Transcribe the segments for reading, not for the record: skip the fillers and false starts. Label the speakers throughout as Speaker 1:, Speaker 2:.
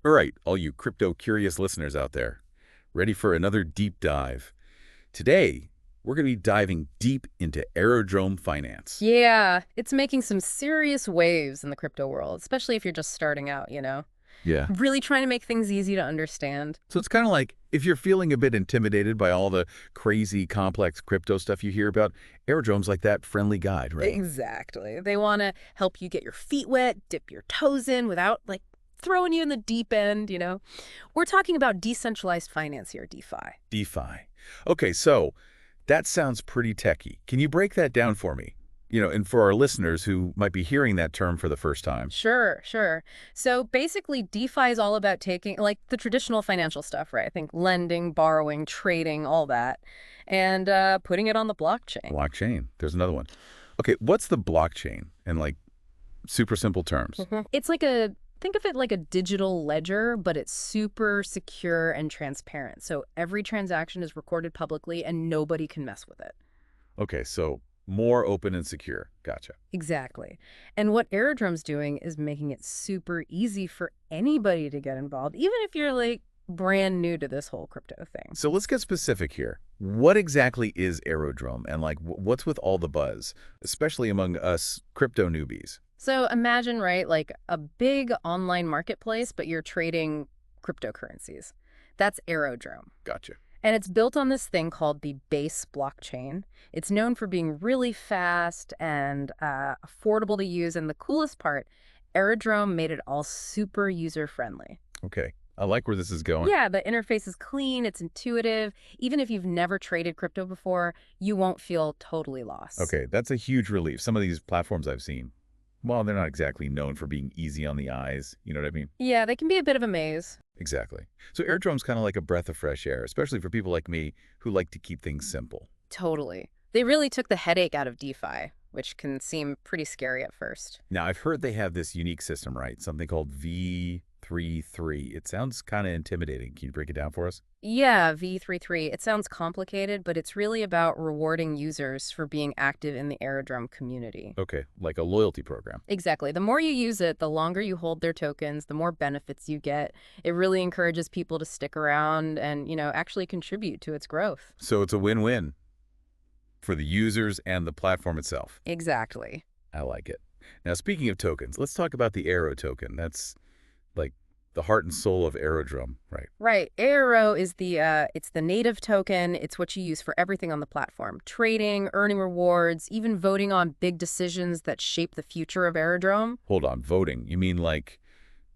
Speaker 1: All right, all you crypto-curious listeners out there, ready for another deep dive. Today, we're going to be diving deep into Aerodrome Finance.
Speaker 2: Yeah, it's making some serious waves in the crypto world, especially if you're just starting out.
Speaker 1: Yeah.
Speaker 2: Really trying to make things easy to understand.
Speaker 1: So it's kind of like if you're feeling a bit intimidated by all the crazy, complex crypto stuff you hear about, Aerodrome's like that friendly guide, right?
Speaker 2: Exactly. They want to help you get your feet wet, dip your toes in without, throwing you in the deep end. We're talking about decentralized finance here, DeFi.
Speaker 1: DeFi. Okay, so that sounds pretty techy. Can you break that down for me? And for our listeners who might be hearing that term for the first time.
Speaker 2: Sure, sure. So basically, DeFi is all about taking, the traditional financial stuff, right? I think lending, borrowing, trading, all that, and putting it on the blockchain.
Speaker 1: Blockchain. There's another one. Okay, what's the blockchain in super simple terms?
Speaker 2: It's think of it like a digital ledger, but it's super secure and transparent. So every transaction is recorded publicly and nobody can mess with it.
Speaker 1: Okay, so more open and secure. Gotcha.
Speaker 2: Exactly. And what Aerodrome's doing is making it super easy for anybody to get involved, even if you're brand new to this whole crypto thing.
Speaker 1: So let's get specific here. What exactly is Aerodrome and what's with all the buzz, especially among us crypto newbies?
Speaker 2: So imagine, right, like a big online marketplace, but you're trading cryptocurrencies. That's Aerodrome.
Speaker 1: Gotcha.
Speaker 2: And it's built on this thing called the Base blockchain. It's known for being really fast and affordable to use. And the coolest part, Aerodrome made it all super user-friendly.
Speaker 1: Okay. I like where this is going.
Speaker 2: Yeah, the interface is clean, it's intuitive. Even if you've never traded crypto before, you won't feel totally lost.
Speaker 1: Okay, that's a huge relief. Some of these platforms I've seen, well, they're not exactly known for being easy on the eyes. You know what I mean?
Speaker 2: Yeah, they can be a bit of a maze.
Speaker 1: Exactly. So Aerodrome's kind of like a breath of fresh air, especially for people like me who like to keep things simple.
Speaker 2: Totally. They really took the headache out of DeFi, which can seem pretty scary at first.
Speaker 1: Now, I've heard they have this unique system, right? Something called V33. It sounds kind of intimidating. Can you break it down for us?
Speaker 2: Yeah, V33. It sounds complicated, but it's really about rewarding users for being active in the Aerodrome community.
Speaker 1: Okay, like a loyalty program.
Speaker 2: Exactly. The more you use it, the longer you hold their tokens, the more benefits you get. It really encourages people to stick around and, actually contribute to its growth.
Speaker 1: So it's a win-win for the users and the platform itself.
Speaker 2: Exactly.
Speaker 1: I like it. Now, speaking of tokens, let's talk about the Aero token. That's like the heart and soul of Aerodrome, right?
Speaker 2: Right. Aero is it's the native token. It's what you use for everything on the platform. Trading, earning rewards, even voting on big decisions that shape the future of Aerodrome.
Speaker 1: Hold on, voting. You mean like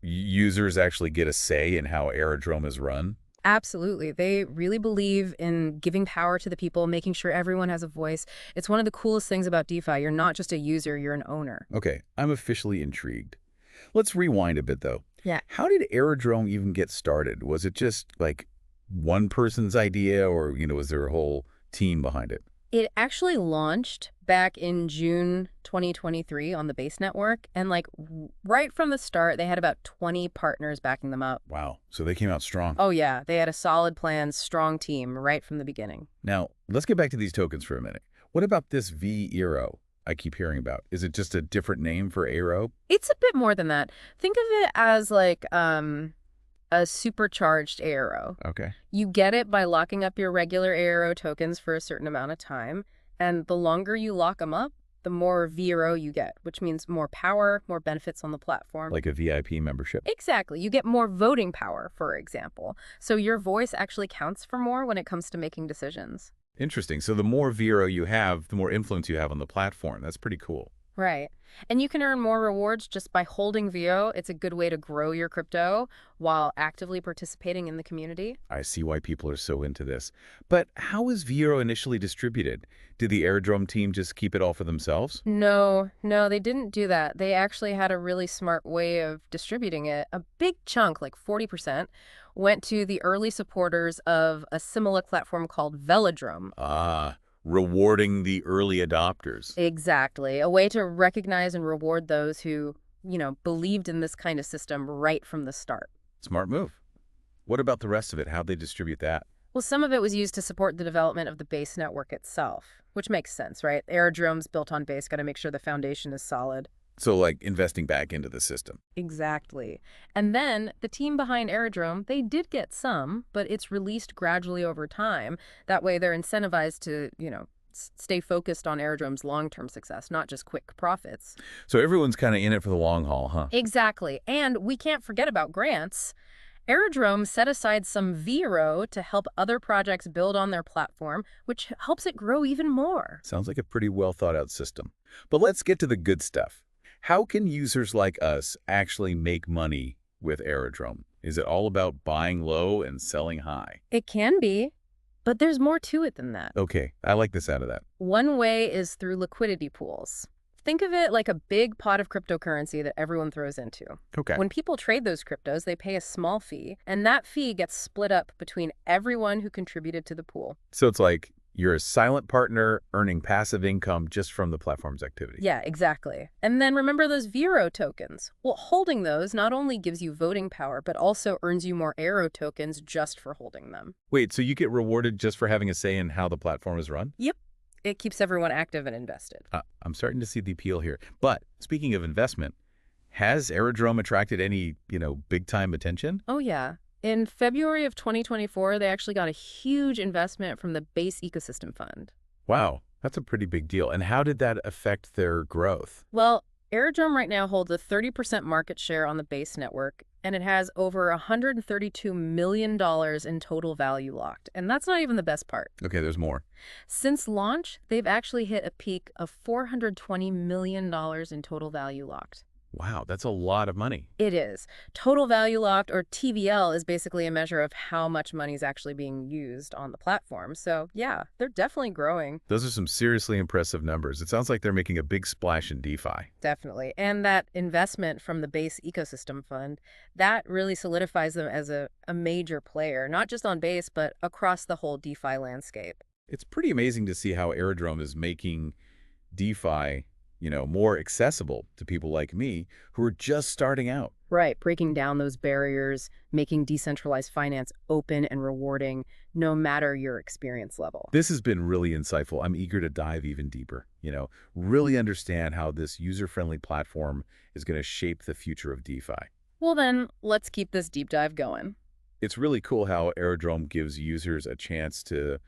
Speaker 1: users actually get a say in how Aerodrome is run?
Speaker 2: Absolutely. They really believe in giving power to the people, making sure everyone has a voice. It's one of the coolest things about DeFi. You're not just a user, you're an owner.
Speaker 1: Okay, I'm officially intrigued. Let's rewind a bit, though.
Speaker 2: Yeah.
Speaker 1: How did Aerodrome even get started? Was it just like one person's idea or, was there a whole team behind it?
Speaker 2: It actually launched back in June 2023 on the Base network. And right from the start, they had about 20 partners backing them up.
Speaker 1: Wow, so they came out strong.
Speaker 2: Oh, yeah. They had a solid plan, strong team right from the beginning.
Speaker 1: Now, let's get back to these tokens for a minute. What about this veERO I keep hearing about? Is it just a different name for Aero?
Speaker 2: It's a bit more than that. Think of it as a supercharged Aero.
Speaker 1: Okay.
Speaker 2: You get it by locking up your regular Aero tokens for a certain amount of time. And the longer you lock them up, the more veERO you get, which means more power, more benefits on the platform.
Speaker 1: Like a VIP membership?
Speaker 2: Exactly. You get more voting power, for example. So your voice actually counts for more when it comes to making decisions.
Speaker 1: Interesting. So the more veERO you have, the more influence you have on the platform. That's pretty cool.
Speaker 2: Right. And you can earn more rewards just by holding veERO. It's a good way to grow your crypto while actively participating in the community.
Speaker 1: I see why people are so into this. But how was veERO initially distributed? Did the Aerodrome team just keep it all for themselves?
Speaker 2: No, they didn't do that. They actually had a really smart way of distributing it. A big chunk, like 40%, went to the early supporters of a similar platform called veAERO.
Speaker 1: Ah, rewarding the early adopters.
Speaker 2: Exactly. A way to recognize and reward those who, believed in this kind of system right from the start.
Speaker 1: Smart move. What about the rest of it? How'd they distribute that?
Speaker 2: Well, some of it was used to support the development of the Base network itself, which makes sense, right? Aerodrome's built on Base, got to make sure the foundation is solid.
Speaker 1: So like investing back into the system.
Speaker 2: Exactly. And then the team behind Aerodrome, they did get some, but it's released gradually over time. That way they're incentivized to, stay focused on Aerodrome's long-term success, not just quick profits.
Speaker 1: So everyone's kind of in it for the long haul, huh?
Speaker 2: Exactly. And we can't forget about grants. Aerodrome set aside some veAERO to help other projects build on their platform, which helps it grow even more.
Speaker 1: Sounds like a pretty well thought out system. But let's get to the good stuff. How can users like us actually make money with Aerodrome? Is it all about buying low and selling high?
Speaker 2: It can be, but there's more to it than that.
Speaker 1: Okay, I like the sound of that.
Speaker 2: One way is through liquidity pools. Think of it like a big pot of cryptocurrency that everyone throws into.
Speaker 1: Okay.
Speaker 2: When people trade those cryptos, they pay a small fee, and that fee gets split up between everyone who contributed to the pool.
Speaker 1: So it's like you're a silent partner earning passive income just from the platform's activity.
Speaker 2: Yeah, exactly. And then remember those veAERO tokens? Well, holding those not only gives you voting power, but also earns you more Aero tokens just for holding them.
Speaker 1: Wait, so you get rewarded just for having a say in how the platform is run?
Speaker 2: Yep. It keeps everyone active and invested.
Speaker 1: I'm starting to see the appeal here. But speaking of investment, has Aerodrome attracted any, big-time attention?
Speaker 2: Oh, yeah. In February of 2024, they actually got a huge investment from the Base Ecosystem Fund.
Speaker 1: Wow, that's a pretty big deal. And how did that affect their growth?
Speaker 2: Well, Aerodrome right now holds a 30% market share on the Base network, and it has over $132 million in total value locked. And that's not even the best part.
Speaker 1: Okay, there's more.
Speaker 2: Since launch, they've actually hit a peak of $420 million in total value locked.
Speaker 1: Wow, that's a lot of money.
Speaker 2: It is. Total value locked, or TVL, is basically a measure of how much money is actually being used on the platform. So yeah, they're definitely growing.
Speaker 1: Those are some seriously impressive numbers. It sounds like they're making a big splash in DeFi.
Speaker 2: Definitely. And that investment from the Base Ecosystem Fund, that really solidifies them as a major player, not just on Base, but across the whole DeFi landscape.
Speaker 1: It's pretty amazing to see how Aerodrome is making DeFi more accessible to people like me who are just starting out.
Speaker 2: Right, breaking down those barriers, making decentralized finance open and rewarding, no matter your experience level.
Speaker 1: This has been really insightful. I'm eager to dive even deeper, really understand how this user-friendly platform is going to shape the future of DeFi.
Speaker 2: Well then, let's keep this deep dive going.
Speaker 1: It's really cool how Aerodrome gives users a chance to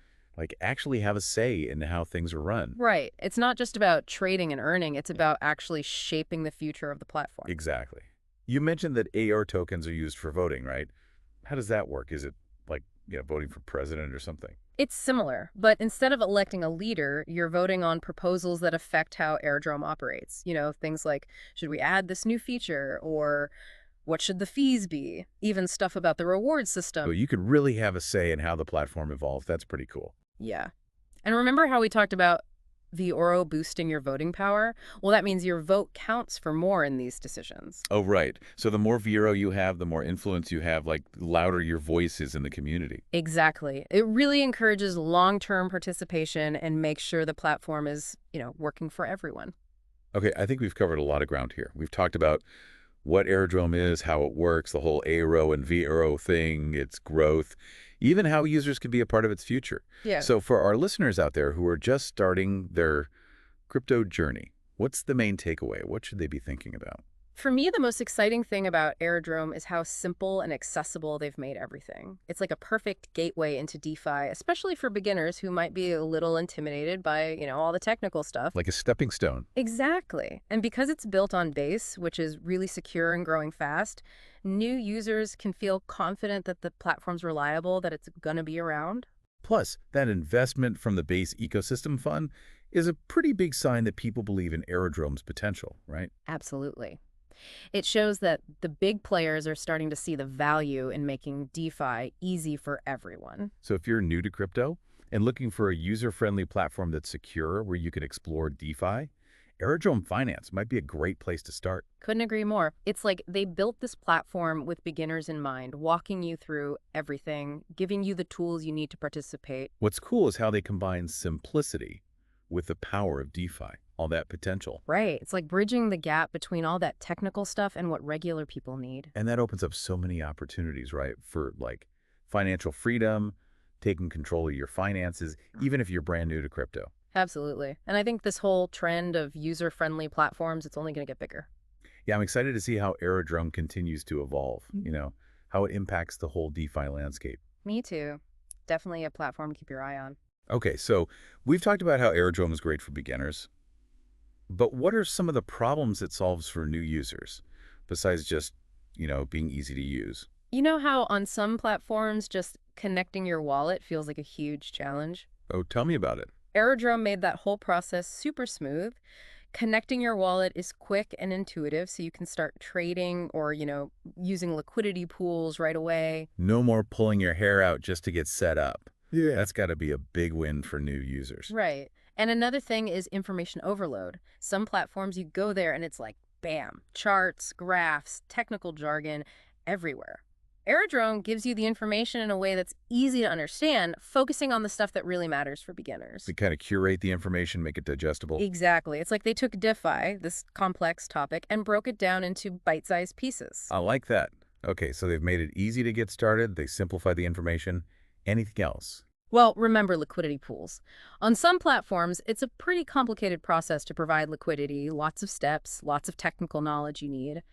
Speaker 1: actually have a say in how things are run.
Speaker 2: Right. It's not just about trading and earning, it's about actually shaping the future of the platform.
Speaker 1: Exactly. You mentioned that AR tokens are used for voting, right? How does that work? Is it like, voting for president or something?
Speaker 2: It's similar, but instead of electing a leader, you're voting on proposals that affect how Aerodrome operates. Things like, should we add this new feature? Or what should the fees be? Even stuff about the reward system.
Speaker 1: So you could really have a say in how the platform evolves. That's pretty cool.
Speaker 2: Yeah. And remember how we talked about veAERO boosting your voting power? Well, that means your vote counts for more in these decisions.
Speaker 1: Oh, right. So the more veAERO you have, the more influence you have, louder your voice is in the community.
Speaker 2: Exactly. It really encourages long-term participation and makes sure the platform is, working for everyone.
Speaker 1: Okay, I think we've covered a lot of ground here. We've talked about what Aerodrome is, how it works, the whole Aero and veAERO thing, its growth, even how users can be a part of its future.
Speaker 2: Yeah.
Speaker 1: So for our listeners out there who are just starting their crypto journey, what's the main takeaway? What should they be thinking about?
Speaker 2: For me, the most exciting thing about Aerodrome is how simple and accessible they've made everything. It's like a perfect gateway into DeFi, especially for beginners who might be a little intimidated by, all the technical stuff.
Speaker 1: Like a stepping stone.
Speaker 2: Exactly. And because it's built on Base, which is really secure and growing fast, new users can feel confident that the platform's reliable, that it's going to be around.
Speaker 1: Plus, that investment from the Base Ecosystem Fund is a pretty big sign that people believe in Aerodrome's potential, right?
Speaker 2: Absolutely. It shows that the big players are starting to see the value in making DeFi easy for everyone.
Speaker 1: So if you're new to crypto and looking for a user-friendly platform that's secure where you can explore DeFi, Aerodrome Finance might be a great place to start.
Speaker 2: Couldn't agree more. It's like they built this platform with beginners in mind, walking you through everything, giving you the tools you need to participate.
Speaker 1: What's cool is how they combine simplicity with the power of DeFi, all that potential.
Speaker 2: Right. It's like bridging the gap between all that technical stuff and what regular people need.
Speaker 1: And that opens up so many opportunities, right? For financial freedom, taking control of your finances, even if you're brand new to crypto.
Speaker 2: Absolutely. And I think this whole trend of user-friendly platforms, it's only going to get bigger.
Speaker 1: Yeah, I'm excited to see how Aerodrome continues to evolve, how it impacts the whole DeFi landscape.
Speaker 2: Me too. Definitely a platform to keep your eye on.
Speaker 1: Okay, so we've talked about how Aerodrome is great for beginners, but what are some of the problems it solves for new users, besides just, being easy to use?
Speaker 2: You know how on some platforms, just connecting your wallet feels like a huge challenge?
Speaker 1: Oh, tell me about it.
Speaker 2: Aerodrome made that whole process super smooth. Connecting your wallet is quick and intuitive, so you can start trading or, using liquidity pools right away.
Speaker 1: No more pulling your hair out just to get set up.
Speaker 3: Yeah.
Speaker 1: That's got to be a big win for new users.
Speaker 2: Right. And another thing is information overload. Some platforms, you go there and it's like, bam, charts, graphs, technical jargon everywhere. Aerodrome gives you the information in a way that's easy to understand, focusing on the stuff that really matters for beginners.
Speaker 1: We kind of curate the information, make it digestible.
Speaker 2: Exactly. It's like they took DeFi, this complex topic, and broke it down into bite-sized pieces.
Speaker 1: I like that. Okay, so they've made it easy to get started. They simplify the information. Anything else?
Speaker 2: Well, remember liquidity pools. On some platforms, it's a pretty complicated process to provide liquidity, lots of steps, lots of technical knowledge you need.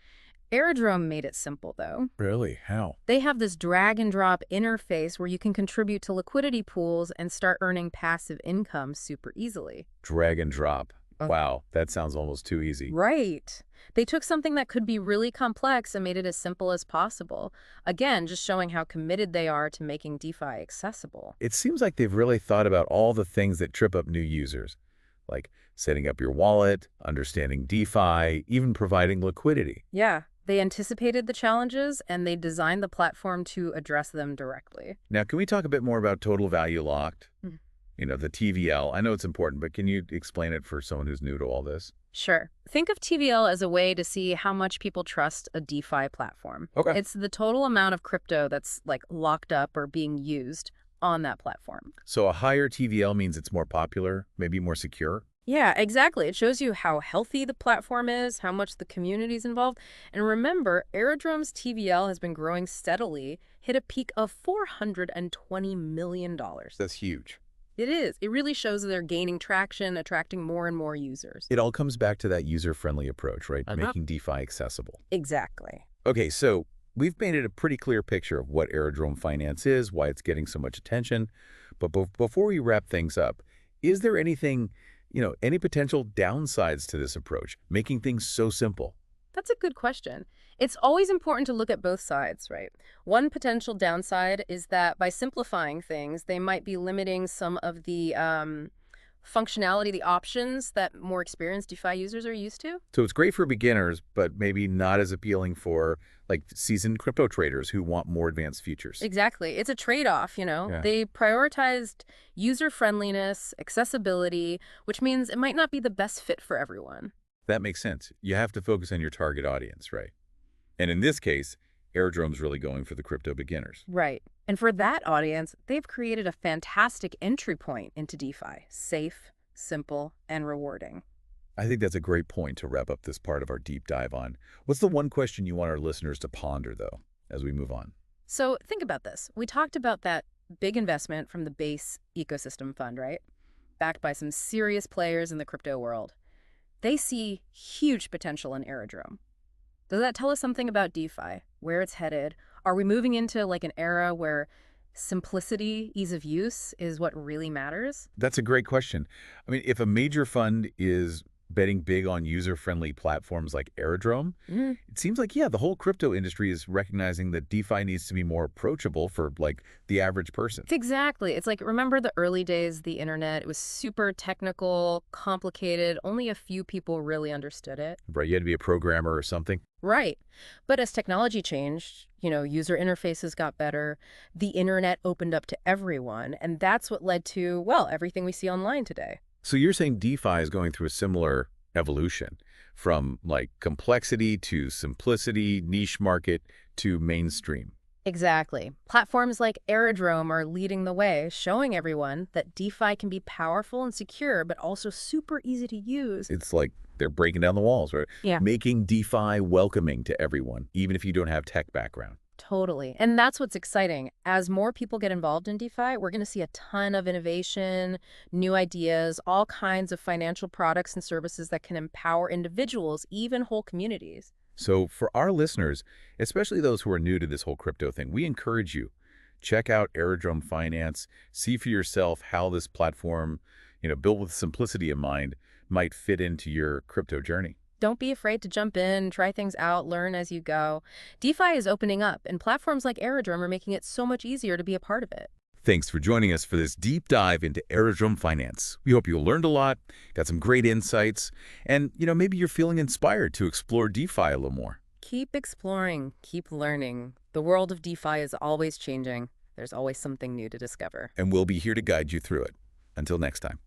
Speaker 2: Aerodrome made it simple, though.
Speaker 1: Really? How?
Speaker 2: They have this drag-and-drop interface where you can contribute to liquidity pools and start earning passive income super easily.
Speaker 1: Drag and drop.
Speaker 2: Uh,
Speaker 1: Wow, that sounds almost too easy.
Speaker 2: Right. They took something that could be really complex and made it as simple as possible. Again, just showing how committed they are to making DeFi accessible.
Speaker 1: It seems like they've really thought about all the things that trip up new users, like setting up your wallet, understanding DeFi, even providing liquidity.
Speaker 2: Yeah, they anticipated the challenges and they designed the platform to address them directly.
Speaker 1: Now, can we talk a bit more about total value locked?
Speaker 2: Mhm.
Speaker 1: The TVL. I know it's important, but can you explain it for someone who's new to all this?
Speaker 2: Sure. Think of TVL as a way to see how much people trust a DeFi platform.
Speaker 1: Okay.
Speaker 2: It's the total amount of crypto that's like locked up or being used on that platform.
Speaker 1: So a higher TVL means it's more popular, maybe more secure?
Speaker 2: Yeah, exactly. It shows you how healthy the platform is, how much the community's involved. And remember, Aerodrome's TVL has been growing steadily, hit a peak of $420 million.
Speaker 1: That's huge.
Speaker 2: It is. It really shows that they're gaining traction, attracting more and more users.
Speaker 1: It all comes back to that user-friendly approach, right?
Speaker 3: Uh-huh.
Speaker 1: Making DeFi accessible.
Speaker 2: Exactly.
Speaker 1: Okay, so we've painted a pretty clear picture of what Aerodrome Finance is, why it's getting so much attention. But before we wrap things up, is there anything, any potential downsides to this approach, making things so simple?
Speaker 2: That's a good question. It's always important to look at both sides, right? One potential downside is that by simplifying things, they might be limiting some of the functionality, the options that more experienced DeFi users are used to.
Speaker 1: So it's great for beginners, but maybe not as appealing for seasoned crypto traders who want more advanced features.
Speaker 2: Exactly. It's a trade-off,
Speaker 1: Yeah.
Speaker 2: They prioritized user-friendliness, accessibility, which means it might not be the best fit for everyone.
Speaker 1: That makes sense. You have to focus on your target audience, right? And in this case, Aerodrome's really going for the crypto beginners.
Speaker 2: Right. And for that audience, they've created a fantastic entry point into DeFi. Safe, simple, and rewarding.
Speaker 1: I think that's a great point to wrap up this part of our deep dive on. What's the one question you want our listeners to ponder, though, as we move on?
Speaker 2: So think about this. We talked about that big investment from the Base ecosystem fund, right? Backed by some serious players in the crypto world. They see huge potential in Aerodrome. Does that tell us something about DeFi, where it's headed? Are we moving into an era where simplicity, ease of use is what really matters?
Speaker 1: That's a great question. I mean, if a major fund is betting big on user-friendly platforms like Aerodrome, it seems like, the whole crypto industry is recognizing that DeFi needs to be more approachable for, the average person.
Speaker 2: Exactly. It's remember the early days of the internet? It was super technical, complicated. Only a few people really understood it.
Speaker 1: Right, you had to be a programmer or something.
Speaker 2: Right. But as technology changed, user interfaces got better, the internet opened up to everyone, and that's what led to, well, everything we see online today.
Speaker 1: So you're saying DeFi is going through a similar evolution from complexity to simplicity, niche market to mainstream.
Speaker 2: Exactly. Platforms like Aerodrome are leading the way, showing everyone that DeFi can be powerful and secure, but also super easy to use.
Speaker 1: It's like they're breaking down the walls, right?
Speaker 2: Yeah.
Speaker 1: Making DeFi welcoming to everyone, even if you don't have tech background.
Speaker 2: Totally. And that's what's exciting. As more people get involved in DeFi, we're going to see a ton of innovation, new ideas, all kinds of financial products and services that can empower individuals, even whole communities.
Speaker 1: So for our listeners, especially those who are new to this whole crypto thing, we encourage you, check out Aerodrome Finance, see for yourself how this platform, built with simplicity in mind, might fit into your crypto journey.
Speaker 2: Don't be afraid to jump in, try things out, learn as you go. DeFi is opening up, and platforms like Aerodrome are making it so much easier to be a part of it.
Speaker 1: Thanks for joining us for this deep dive into Aerodrome Finance. We hope you learned a lot, got some great insights, and, maybe you're feeling inspired to explore DeFi a little more.
Speaker 2: Keep exploring, keep learning. The world of DeFi is always changing. There's always something new to discover.
Speaker 1: And we'll be here to guide you through it. Until next time.